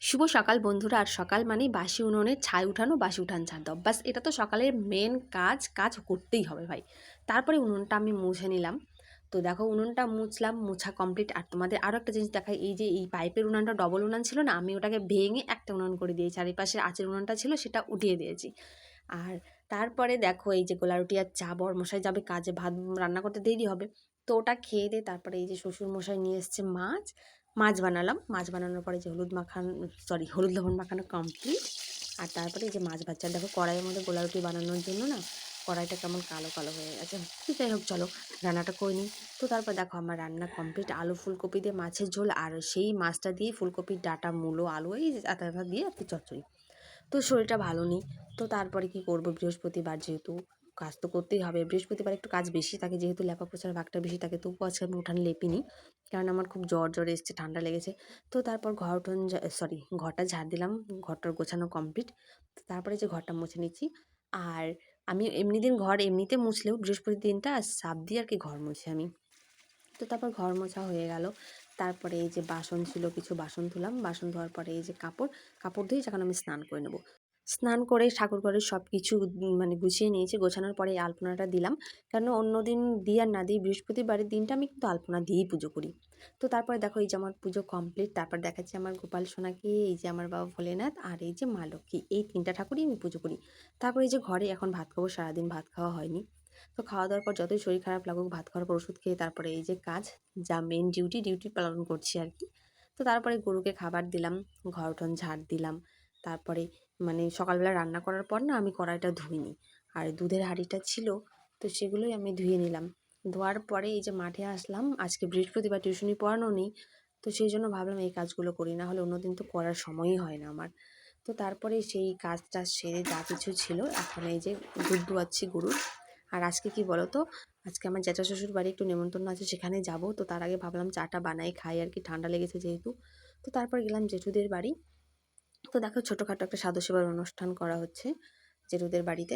শুভ সকাল বন্ধুরা। আর সকাল মানেই বাসি উনুনের ছাই উঠানো, বাসি উঠান ঝাড় দাও, বাস এটা তো সকালের মেন কাজ করতেই হবে ভাই। তারপরে উনুনটা আমি মুছে নিলাম। তো দেখো উনুনটা মুছলাম, মুছা কমপ্লিট। আর তোমাদের আরও একটা জিনিস দেখাই, এই যে এই পাইপের উনানটা ডবল উনান ছিল না, আমি ওটাকে ভেঙে একটা উনান করে দিয়েছি। চারিপাশে আঁচের উনানটা ছিল সেটা উঠিয়ে দিয়েছি। আর তারপরে দেখো এই যে গোলা রুটি আর চা, বরমশাই যাবে কাজে, ভাত রান্না করতে দেরি হবে। তো ওটা খেয়ে দিয়ে তারপরে এই যে শ্বশুরমশাই নিয়ে এসছে মাছ, মাছ বানালাম। মাছ বানানোর পরে যে হলুদ লবণ মাখানো কমপ্লিট। আর তারপরে এই যে মাছ ভাজা, দেখো কড়াইয়ের মধ্যে গোলা রুটি বানানোর জন্য না কড়াইটা কেমন কালো কালো হয়ে গেছে। তো যাই হোক, চলো রান্নাটা করে নিই। তো তারপর দেখো আমার রান্না কমপ্লিট। আলু ফুলকপি দিয়ে মাছের ঝোল, আর সেই মাছটা দিয়ে ফুলকপির ডাঁটা, মূলো, আলু এই আটা দিয়ে একটু চচ্চড়ি। তো শরীরটা ভালো নেই। তো তারপরে কি করব, বৃহস্পতিবার যেহেতু কাজ তো করতেই হবে। বৃহস্পতিবার একটু কাজ বেশি থাকে, যেহেতু লেপা পোছার ভাগটা বেশি থাকে। তবুও আজকে আমি উঠান লেপিনি, কারণ আমার খুব জ্বর এসছে, ঠান্ডা লেগেছে। তো তারপর ঘরটা ঝাড় দিলাম, ঘরটার গোছানো কমপ্লিট। তো তারপরে যে ঘরটা মুছে নিচ্ছি। আর আমি এমনি দিন ঘর এমনিতে মুছলেও বৃহস্পতি দিনটা সার্ফ দিয়ে আর কি ঘর মুছি আমি। তো তারপর ঘর মোছা হয়ে গেল। তারপরে এই যে বাসন ছিল, কিছু বাসন ধুলাম। বাসন ধোয়ার পরে এই যে কাপড় ধুয়ে যখন আমি স্নান করে নেব। স্নান করে ঠাকুর ঘরে সব কিছু মানে গুছিয়ে নিয়েছি। গোছানোর পরে এই আলপনাটা দিলাম, কারণ অন্য দিন দিই আর না দিই, বৃহস্পতিবারের দিনটা আমি কিন্তু আলপনা দিয়েই পুজো করি। তো তারপরে দেখো এই যে আমার পুজো কমপ্লিট। তারপর দেখাচ্ছি আমার গোপাল সোনাকে, এই যে আমার বাবা ভোলেনাথ, আর এই যে মা লক্ষ্মী, এই তিনটা ঠাকুরই আমি পুজো করি। তারপরে এই যে ঘরে এখন ভাত খাবো, সারাদিন ভাত খাওয়া হয়নি। তো খাওয়া দাওয়ার পর যতই শরীর খারাপ লাগুক, ভাত খাওয়ার পর ওষুধ খেয়ে তারপরে এই যে কাজ, যা মেন ডিউটি পালন করছি আর কি। তো তারপরে গরুকে খাবার দিলাম, ঘর উঠোন ঝাড় দিলাম। তারপরে মানে সকালবেলা রান্না করার পর না আমি কড়াইটা ধুইনি, আর দুধের হাঁড়িটা ছিল, তো সেগুলোই আমি ধুয়ে নিলাম। ধোয়ার পরে এই যে মাঠে আসলাম, আজকে বৃহস্পতিবার টিউশনি পড়ানো নেই। তো সেই জন্য ভাবলাম এই কাজগুলো করি, না হলে অন্যদিন তো করার সময়ই হয় না আমার। তো তারপরে সেই কাজটা সেরে যা কিছু ছিল, এখন এই যে দুধ দুয়াচ্ছি গরুর। আর আজকে কি বলো তো, আজকে আমার জ্যাঠা শ্বশুর বাড়ি একটু নেমন্তন্ন আছে, সেখানে যাব। তো তার আগে ভাবলাম চাটা বানাই খাই আর কি, ঠান্ডা লেগেছে যেহেতু। তো তারপর গেলাম জেঠুদের বাড়ি। তো দেখো ছোটোখাটো একটা সাদু সেবার অনুষ্ঠান করা হচ্ছে জেঠুদের বাড়িতে।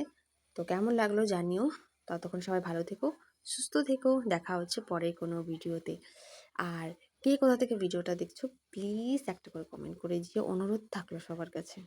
তো কেমন লাগলো জানিও। ততক্ষণ সবাই ভালো থেকো, সুস্থ থেকো। দেখা হচ্ছে পরে কোনো ভিডিওতে। আর কে কোথা থেকে ভিডিওটা দেখছো প্লিজ একটা করে কমেন্ট করে দিও, অনুরোধ থাকলো সবার কাছে।